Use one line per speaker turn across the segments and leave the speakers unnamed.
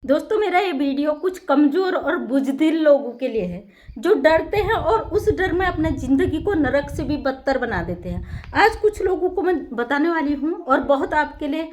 दोस्तों, मेरा ये वीडियो कुछ कमज़ोर और बुज़दिल लोगों के लिए है, जो डरते हैं और उस डर में अपने ज़िंदगी को नरक से भी बदतर बना देते हैं। आज कुछ लोगों को मैं बताने वाली हूँ और बहुत आपके लिए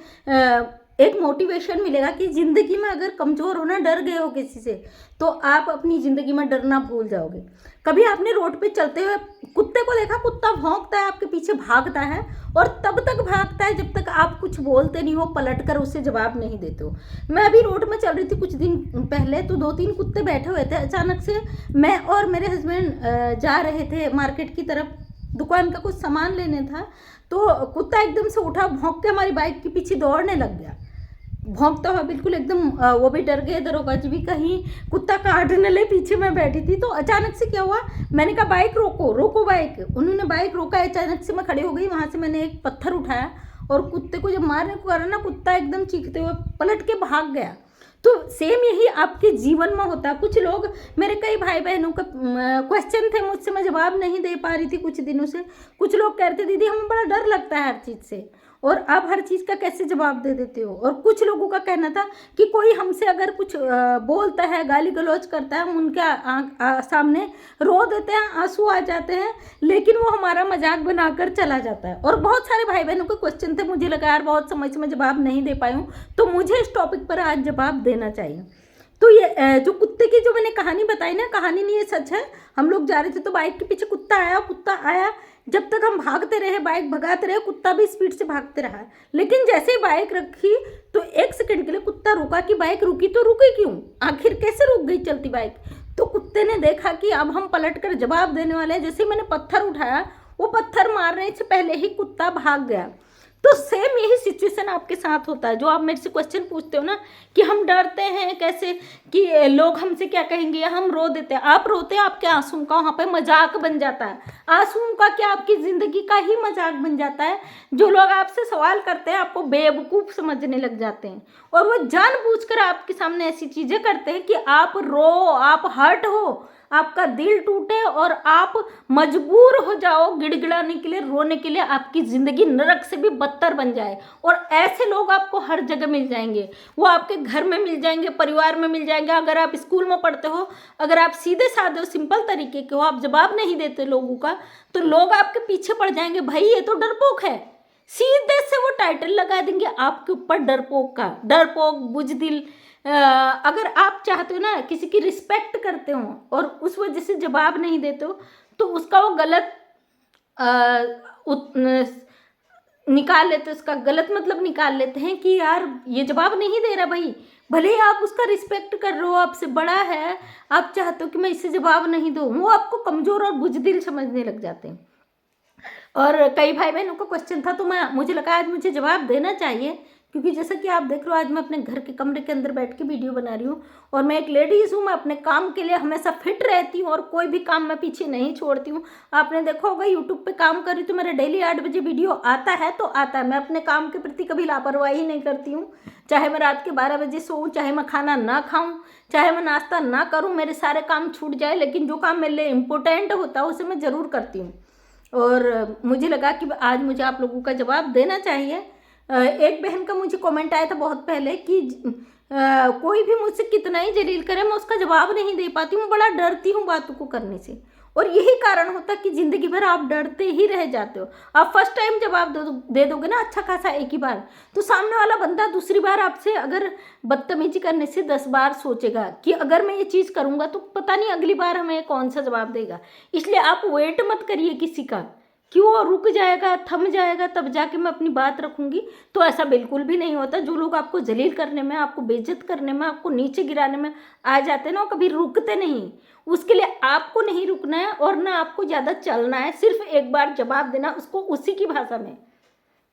एक मोटिवेशन मिलेगा कि ज़िंदगी में अगर कमज़ोर होना, डर गए हो किसी से, तो आप अपनी ज़िंदगी में डरना भूल जाओगे। कभी आपने रोड पे चलते हुए कुत्ते को देखा? कुत्ता भौंकता है, आपके पीछे भागता है और तब तक भागता है जब तक आप कुछ बोलते नहीं हो, पलट कर उसे जवाब नहीं देते हो। मैं अभी रोड में चल रही थी कुछ दिन पहले, तो 2-3 कुत्ते बैठे हुए थे। अचानक से मैं और मेरे हस्बैंड जा रहे थे मार्केट की तरफ, दुकान का कुछ सामान लेने था। तो कुत्ता एकदम से उठा, भौंक के हमारी बाइक के पीछे दौड़ने लग गया। भौंकता हुआ बिल्कुल एकदम, वो भी डर गए, दरोगा जी भी, कहीं कुत्ता काट न ले। पीछे मैं बैठी थी तो अचानक से क्या हुआ, मैंने कहा बाइक रोको, रोको बाइक। उन्होंने बाइक रोका, अचानक से मैं खड़ी हो गई। वहाँ से मैंने एक पत्थर उठाया और कुत्ते को जब मारने को करा ना, कुत्ता एकदम चीखते हुए पलट के भाग गया। तो सेम यही आपके जीवन में होता है। कुछ लोग, मेरे कई भाई बहनों का क्वेश्चन थे मुझसे, मैं जवाब नहीं दे पा रही थी कुछ दिनों से। कुछ लोग कहते दीदी हमें बड़ा डर लगता है हर चीज़ से, और आप हर चीज़ का कैसे जवाब दे देते हो। और कुछ लोगों का कहना था कि कोई हमसे अगर कुछ बोलता है, गाली गलौज करता है, हम उनके सामने रो देते हैं, आंसू आ जाते हैं, लेकिन वो हमारा मजाक बनाकर चला जाता है। और बहुत सारे भाई बहनों के क्वेश्चन थे, मुझे लगा यार बहुत समय से मैं जवाब नहीं दे पाई हूँ, तो मुझे इस टॉपिक पर आज जवाब देना चाहिए। तो ये जो कुत्ते की जो मैंने कहानी बताई ना, कहानी नहीं, ये सच है। हम लोग जा रहे थे तो बाइक के पीछे कुत्ता आया, कुत्ता आया, जब तक हम भागते रहे, बाइक भगाते रहे, कुत्ता भी स्पीड से भागते रहा। लेकिन जैसे ही बाइक रखी तो 1 सेकंड के लिए कुत्ता रुका कि बाइक रुकी तो रुकी क्यों, आखिर कैसे रुक गई चलती बाइक। तो कुत्ते ने देखा कि अब हम पलट कर जवाब देने वाले हैं। जैसे ही मैंने पत्थर उठाया, वो पत्थर मारने से पहले ही कुत्ता भाग गया। तो सेम यही सिचुएशन आपके साथ होता है। जो आप मेरे से क्वेश्चन पूछते हो ना कि हम डरते हैं कैसे, कि लोग हमसे क्या कहेंगे, या हम रो देते हैं। आप रोते हैं, आपके आंसू का वहाँ पे मजाक बन जाता है। आंसू का क्या, आपकी ज़िंदगी का ही मजाक बन जाता है। जो लोग आपसे सवाल करते हैं आपको बेवकूफ़ समझने लग जाते हैं, और वो जानबूझकर आपके सामने ऐसी चीज़ें करते हैं कि आप रो, आप हर्ट हो, आपका दिल टूटे और आप मजबूर हो जाओ गिड़गिड़ाने के लिए, रोने के लिए, आपकी ज़िंदगी नरक से भी बदतर बन जाए। और ऐसे लोग आपको हर जगह मिल जाएंगे। वो आपके घर में मिल जाएंगे, परिवार में मिल जाएंगे। अगर आप स्कूल में पढ़ते हो, अगर आप सीधे साधे सिंपल तरीके के हो, आप जवाब नहीं देते लोगों का, तो लोग आपके पीछे पड़ जाएंगे, भाई ये तो डरपोक है। सीधे से वो टाइटल लगा देंगे आपके ऊपर, डरपोक का, डरपोक, बुजदिल। अगर आप चाहते हो ना, किसी की रिस्पेक्ट करते हो और उस वजह से जवाब नहीं देते हो, तो उसका वो गलत निकाल लेते, उसका गलत मतलब निकाल लेते हैं कि यार ये जवाब नहीं दे रहा भाई। भले ही आप उसका रिस्पेक्ट कर रहे हो, आपसे बड़ा है, आप चाहते हो कि मैं इससे जवाब नहीं दूँ, वो आपको कमज़ोर और बुजदिल समझने लग जाते हैं। और कई भाई बहनों का क्वेश्चन था, तो मुझे लगा आज मुझे जवाब देना चाहिए, क्योंकि जैसा कि आप देख रहे हो आज मैं अपने घर के कमरे के अंदर बैठ के वीडियो बना रही हूँ। और मैं एक लेडीज़ हूँ, मैं अपने काम के लिए हमेशा फिट रहती हूँ और कोई भी काम मैं पीछे नहीं छोड़ती हूँ। आपने देखा होगा यूट्यूब पे काम कर रही तो मेरा डेली 8 बजे वीडियो आता है तो आता है। मैं अपने काम के प्रति कभी लापरवाही नहीं करती हूँ। चाहे मैं रात के 12 बजे सोऊँ, चाहे मैं खाना ना खाऊँ, चाहे मैं नाश्ता ना करूँ, मेरे सारे काम छूट जाए, लेकिन जो काम मेरे लिए इम्पोर्टेंट होता है उसे मैं ज़रूर करती हूँ। और मुझे लगा कि आज मुझे आप लोगों का जवाब देना चाहिए। एक बहन का मुझे कमेंट आया था बहुत पहले कि कोई भी मुझसे कितना ही जलील करे, मैं उसका जवाब नहीं दे पाती हूँ, बड़ा डरती हूँ बातों को करने से। और यही कारण होता है कि ज़िंदगी भर आप डरते ही रह जाते हो। आप फर्स्ट टाइम जवाब दे दोगे ना अच्छा खासा एक ही बार, तो सामने वाला बंदा दूसरी बार आपसे अगर बदतमीजी करने से 10 बार सोचेगा कि अगर मैं ये चीज़ करूँगा तो पता नहीं अगली बार हमें कौन सा जवाब देगा। इसलिए आप वेट मत करिए किसी का कि वो रुक जाएगा, थम जाएगा, तब जाके मैं अपनी बात रखूँगी। तो ऐसा बिल्कुल भी नहीं होता। जो लोग आपको जलील करने में, आपको बेइज्जत करने में, आपको नीचे गिराने में आ जाते हैं ना, वो कभी रुकते नहीं। उसके लिए आपको नहीं रुकना है और ना आपको ज़्यादा चलना है, सिर्फ एक बार जवाब देना उसको उसी की भाषा में,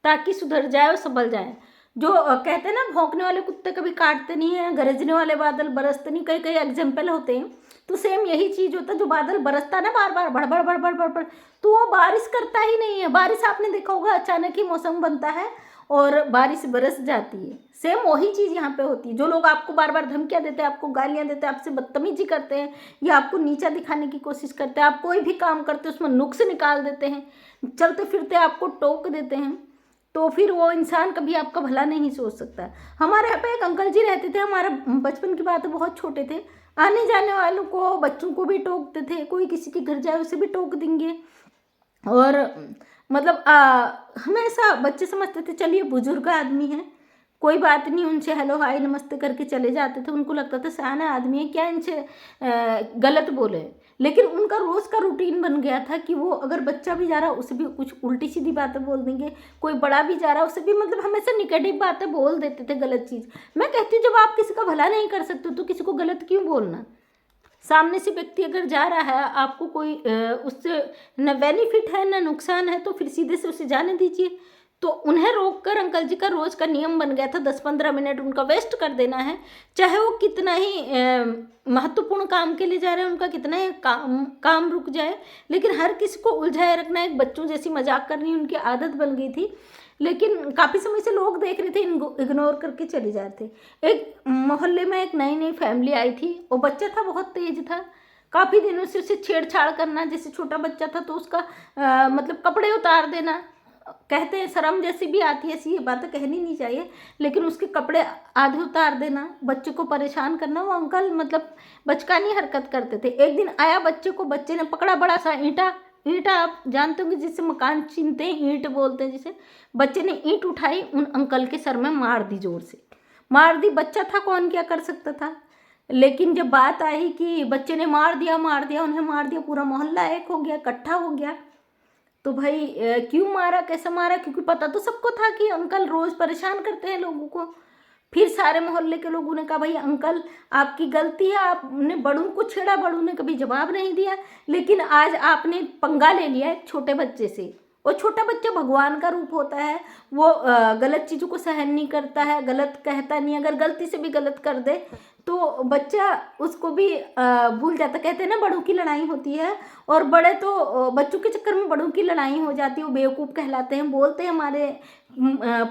ताकि सुधर जाए और संभल जाए। जो कहते हैं ना, भौंकने वाले कुत्ते कभी काटते नहीं हैं, गरजने वाले बादल बरसते नहीं, कई कई एग्जाम्पल होते हैं। तो सेम यही चीज़ होता है, जो बादल बरसता है ना बार बार, बड़बड़ बड़बड़ बड़बड़, तो वो बारिश करता ही नहीं है। बारिश आपने देखा होगा, अचानक ही मौसम बनता है और बारिश बरस जाती है। सेम वही चीज़ यहाँ पे होती है। जो लोग आपको बार बार धमकियाँ देते हैं, आपको गालियाँ देते हैं, आपसे बदतमीजी करते हैं, या आपको नीचा दिखाने की कोशिश करते हैं, आप कोई भी काम करते हैं उसमें नुक्स निकाल देते हैं, चलते फिरते आपको टोक देते हैं, तो फिर वो इंसान कभी आपका भला नहीं सोच सकता। हमारे यहाँ पे एक अंकल जी रहते थे, हमारा बचपन की बात है, बहुत छोटे थे, आने जाने वालों को, बच्चों को भी टोकते थे, कोई किसी के घर जाए उसे भी टोक देंगे। और मतलब हमेशा बच्चे समझते थे चलिए बुजुर्ग आदमी है, कोई बात नहीं, उनसे हेलो हाय नमस्ते करके चले जाते थे। उनको लगता था सयाना आदमी है, क्या इनसे गलत बोले। लेकिन उनका रोज़ का रूटीन बन गया था कि वो अगर बच्चा भी जा रहा उसे भी कुछ उल्टी सीधी बातें बोल देंगे, कोई बड़ा भी जा रहा उसे भी मतलब हमेशा निगेटिव बातें बोल देते थे, गलत चीज़। मैं कहती हूँ जब आप किसी का भला नहीं कर सकते तो किसी को गलत क्यों बोलना। सामने से व्यक्ति अगर जा रहा है, आपको कोई उससे न बेनिफिट है न नुकसान है, तो फिर सीधे से उसे जाने दीजिए। तो उन्हें रोक कर अंकल जी का रोज़ का नियम बन गया था 10-15 मिनट उनका वेस्ट कर देना है, चाहे वो कितना ही महत्वपूर्ण काम के लिए जा रहे हैं, उनका कितना ही काम रुक जाए, लेकिन हर किसी को उलझाए रखना, एक बच्चों जैसी मजाक करनी उनकी आदत बन गई थी। लेकिन काफ़ी समय से लोग देख रहे थे, इग्नोर करके चले जाते। एक मोहल्ले में एक नई नई फैमिली आई थी, वो बच्चा था बहुत तेज था, काफ़ी दिनों से उसे छेड़छाड़ करना, जैसे छोटा बच्चा था तो उसका मतलब कपड़े उतार देना, कहते हैं शर्म जैसी भी आती है, ऐसी ये बातें कहनी नहीं चाहिए, लेकिन उसके कपड़े आधे उतार देना, बच्चे को परेशान करना। वो अंकल मतलब बचकानी हरकत करते थे। एक दिन आया बच्चे को, बच्चे ने पकड़ा बड़ा सा ईंटा आप जानते होंगे जिससे मकान छीनते हैं, ईंट बोलते हैं जिसे। बच्चे ने ईंट उठाई, उन अंकल के सर में मार दी, जोर से मार दी। बच्चा था, कौन क्या कर सकता था। लेकिन जब बात आई कि बच्चे ने मार दिया उन्हें मार दिया, पूरा मोहल्ला एक हो गया, इकट्ठा हो गया। तो भाई क्यों मारा, कैसे मारा, क्योंकि पता तो सबको था कि अंकल रोज़ परेशान करते हैं लोगों को। फिर सारे मोहल्ले के लोगों ने कहा भाई अंकल आपकी गलती है, आपने बड़ों को छेड़ा, बड़ों ने कभी जवाब नहीं दिया, लेकिन आज आपने पंगा ले लिया एक छोटे बच्चे से। वो छोटा बच्चा भगवान का रूप होता है, वो गलत चीज़ों को सहन नहीं करता है, गलत कहता नहीं, अगर गलती से भी गलत कर दे तो बच्चा उसको भी भूल जाता। कहते हैं ना बड़ों की लड़ाई होती है, और बड़े तो बच्चों के चक्कर में बड़ों की लड़ाई हो जाती है, वो बेवकूफ़ कहलाते हैं, बोलते हैं हमारे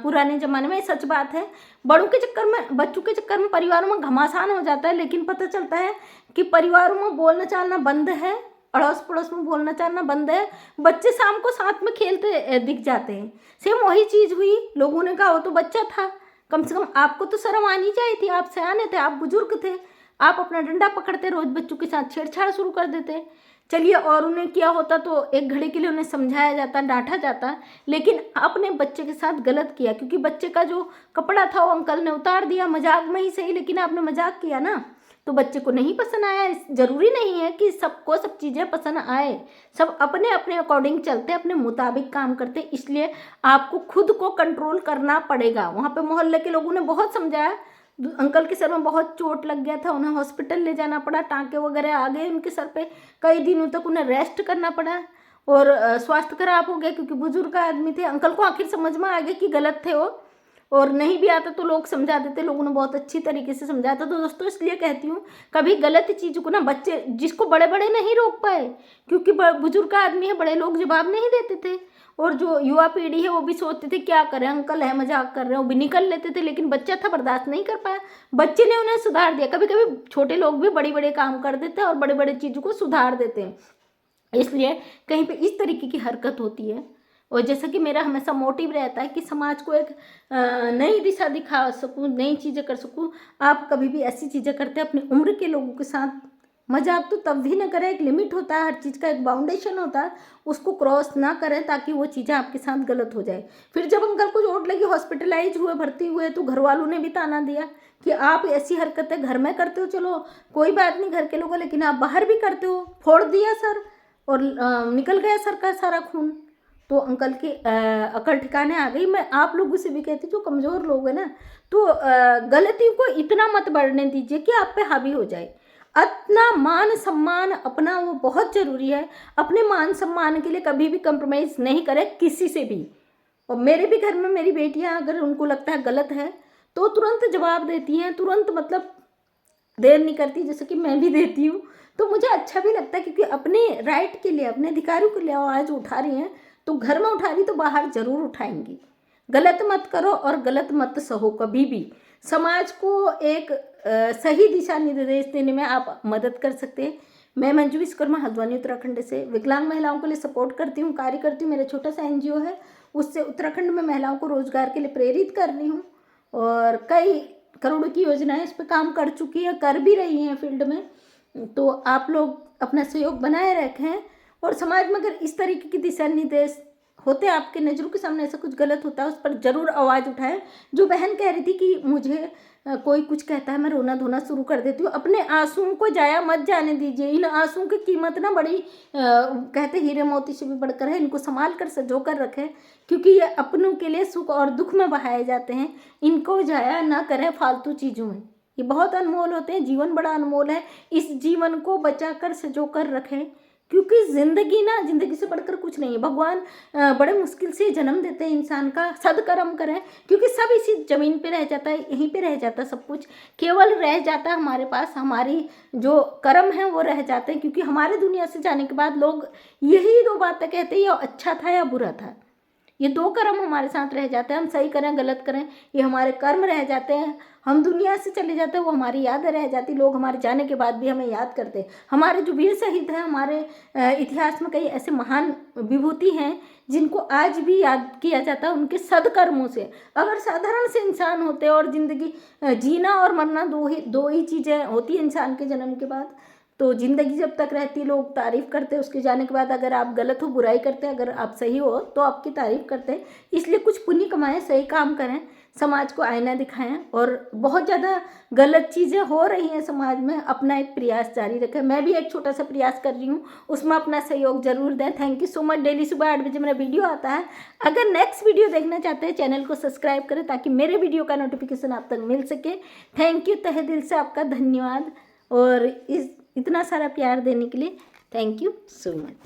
पुराने ज़माने में, सच बात है। बड़ों के चक्कर में, बच्चों के चक्कर में परिवारों में घमासान हो जाता है, लेकिन पता चलता है कि परिवारों में बोलना चालना बंद है, अड़ोस पड़ोस में बोलना चालना बंद है, बच्चे शाम को साथ में खेलते दिख जाते हैं। सेम वही चीज़ हुई, लोगों ने कहा वो तो बच्चा था, कम से कम आपको तो शर्म आनी चाहिए थी, आप सयाने थे, आप बुजुर्ग थे, आप अपना डंडा पकड़ते रोज बच्चों के साथ छेड़छाड़ शुरू कर देते। चलिए और उन्हें किया होता तो एक घड़ी के लिए उन्हें समझाया जाता, डांटा जाता, लेकिन आपने बच्चे के साथ गलत किया, क्योंकि बच्चे का जो कपड़ा था वो अंकल ने उतार दिया, मजाक में ही सही, लेकिन आपने मजाक किया ना, तो बच्चे को नहीं पसंद आया। ज़रूरी नहीं है कि सबको सब चीज़ें पसंद आए, सब अपने अपने अकॉर्डिंग चलते, अपने मुताबिक काम करते, इसलिए आपको खुद को कंट्रोल करना पड़ेगा। वहाँ पे मोहल्ले के लोगों ने बहुत समझाया, अंकल के सर में बहुत चोट लग गया था, उन्हें हॉस्पिटल ले जाना पड़ा, टाँके वगैरह आ गए उनके सर पे, कई दिनों तक उन्हें रेस्ट करना पड़ा, और स्वास्थ्य खराब हो गया, क्योंकि बुजुर्ग आदमी थे। अंकल को आखिर समझ में आ गया कि गलत थे वो, और नहीं भी आता तो लोग समझा देते, लोगों ने बहुत अच्छी तरीके से समझाया था। तो दोस्तों इसलिए कहती हूँ कभी गलत चीज़ को ना, बच्चे जिसको बड़े बड़े नहीं रोक पाए, क्योंकि बुजुर्ग आदमी है, बड़े लोग जवाब नहीं देते थे, और जो युवा पीढ़ी है वो भी सोचते थे क्या करें, अंकल है मजाक कर रहे हैं, वो भी निकल लेते थे, लेकिन बच्चा था बर्दाश्त नहीं कर पाया, बच्चे ने उन्हें सुधार दिया। कभी कभी छोटे लोग भी बड़े बड़े काम कर देते हैं और बड़े बड़े चीज़ों को सुधार देते हैं, इसलिए कहीं पे इस तरीके की हरकत होती है। और जैसा कि मेरा हमेशा मोटिव रहता है कि समाज को एक नई दिशा दिखा सकूं, नई चीज़ें कर सकूं। आप कभी भी ऐसी चीज़ें करते हैं अपनी उम्र के लोगों के साथ, मजाक तो तब भी ना करें, एक लिमिट होता है, हर चीज़ का एक बाउंडेशन होता है, उसको क्रॉस ना करें ताकि वो चीज़ें आपके साथ गलत हो जाए। फिर जब अंकल को चोट लगी, हॉस्पिटलाइज हुए, भर्ती हुए, तो घर वालों ने भी ताना दिया कि आप ऐसी हरकतें घर में करते हो, चलो कोई बात नहीं घर के लोगों, लेकिन आप बाहर भी करते हो। फोड़ दिया सर और निकल गया सर का सारा खून। तो अंकल की अकल ठिकाने आ गई। मैं आप लोगों से भी कहती हूँ जो कमज़ोर लोग हैं ना, तो गलतियों को इतना मत बढ़ने दीजिए कि आप पे हावी हो जाए। अपना मान सम्मान अपना वो बहुत ज़रूरी है, अपने मान सम्मान के लिए कभी भी कंप्रोमाइज़ नहीं करें किसी से भी। और मेरे भी घर में मेरी बेटियां अगर उनको लगता है गलत है तो तुरंत जवाब देती हैं, तुरंत मतलब देर नहीं करती, जैसे कि मैं भी देती हूँ। तो मुझे अच्छा भी लगता है, क्योंकि अपने राइट के लिए, अपने अधिकारों के लिए आवाज़ उठा रही हैं, तो घर में उठा रही तो बाहर ज़रूर उठाएंगी। गलत मत करो और गलत मत सहो कभी भी। समाज को एक सही दिशा निर्देश देने में आप मदद कर सकते हैं। मैं मंजू विश्वकर्मा हल्द्वानी उत्तराखंड से विकलांग महिलाओं के लिए सपोर्ट करती हूँ, कार्य करती हूँ। मेरा छोटा सा NGO है, उससे उत्तराखंड में महिलाओं को रोजगार के लिए प्रेरित कर रही हूँ और कई करोड़ों की योजनाएं इस पर काम कर चुकी है, कर भी रही हैं फील्ड में। तो आप लोग अपना सहयोग बनाए रखें और समाज में अगर इस तरीके की दिशा निर्देश होते आपके नज़रों के सामने ऐसा कुछ गलत होता है उस पर ज़रूर आवाज़ उठाएं। जो बहन कह रही थी कि मुझे कोई कुछ कहता है मैं रोना धोना शुरू कर देती हूँ, अपने आंसुओं को जाया मत जाने दीजिए। इन आंसुओं की कीमत ना बड़ी कहते हीरे मोती से भी बढ़कर है, इनको संभाल कर सजो कर रखें क्योंकि ये अपनों के लिए सुख और दुख में बहाए जाते हैं। इनको जाया ना करें फालतू चीज़ों में, ये बहुत अनमोल होते हैं। जीवन बड़ा अनमोल है, इस जीवन को बचा कर सजो कर रखें क्योंकि ज़िंदगी से बढ़कर कुछ नहीं है। भगवान बड़े मुश्किल से जन्म देते हैं इंसान का, सदकर्म करें क्योंकि सब इसी ज़मीन पे रह जाता है, यहीं पे रह जाता है सब कुछ। केवल रह जाता है हमारे पास हमारी जो कर्म है वो रह जाते हैं क्योंकि हमारे दुनिया से जाने के बाद लोग यही दो बातें कहते हैं, या अच्छा था या बुरा था। ये दो कर्म हमारे साथ रह जाते हैं, हम सही करें गलत करें ये हमारे कर्म रह जाते हैं। हम दुनिया से चले जाते हैं वो हमारी यादें रह जाती, लोग हमारे जाने के बाद भी हमें याद करते हैं। हमारे जो वीर शहीद हैं, हमारे इतिहास में कई ऐसे महान विभूति हैं जिनको आज भी याद किया जाता है उनके सदकर्मों से। अगर साधारण से इंसान होते और ज़िंदगी जीना और मरना दो ही चीज़ें होती हैं इंसान के जन्म के बाद, तो ज़िंदगी जब तक रहती लोग तारीफ़ करते हैं, उसके जाने के बाद अगर आप गलत हो बुराई करते हैं, अगर आप सही हो तो आपकी तारीफ़ करते हैं। इसलिए कुछ पुण्य कमाएं, सही काम करें, समाज को आईना दिखाएं। और बहुत ज़्यादा गलत चीज़ें हो रही हैं समाज में, अपना एक प्रयास जारी रखें। मैं भी एक छोटा सा प्रयास कर रही हूँ, उसमें अपना सहयोग ज़रूर दें। Thank you so much. Daily सुबह 8 बजे मेरा वीडियो आता है। अगर नेक्स्ट वीडियो देखना चाहते हैं चैनल को सब्सक्राइब करें ताकि मेरे वीडियो का नोटिफिकेशन आप तक मिल सके। थैंक यू, तहे दिल से आपका धन्यवाद और इतना सारा प्यार देने के लिए थैंक यू सो मच।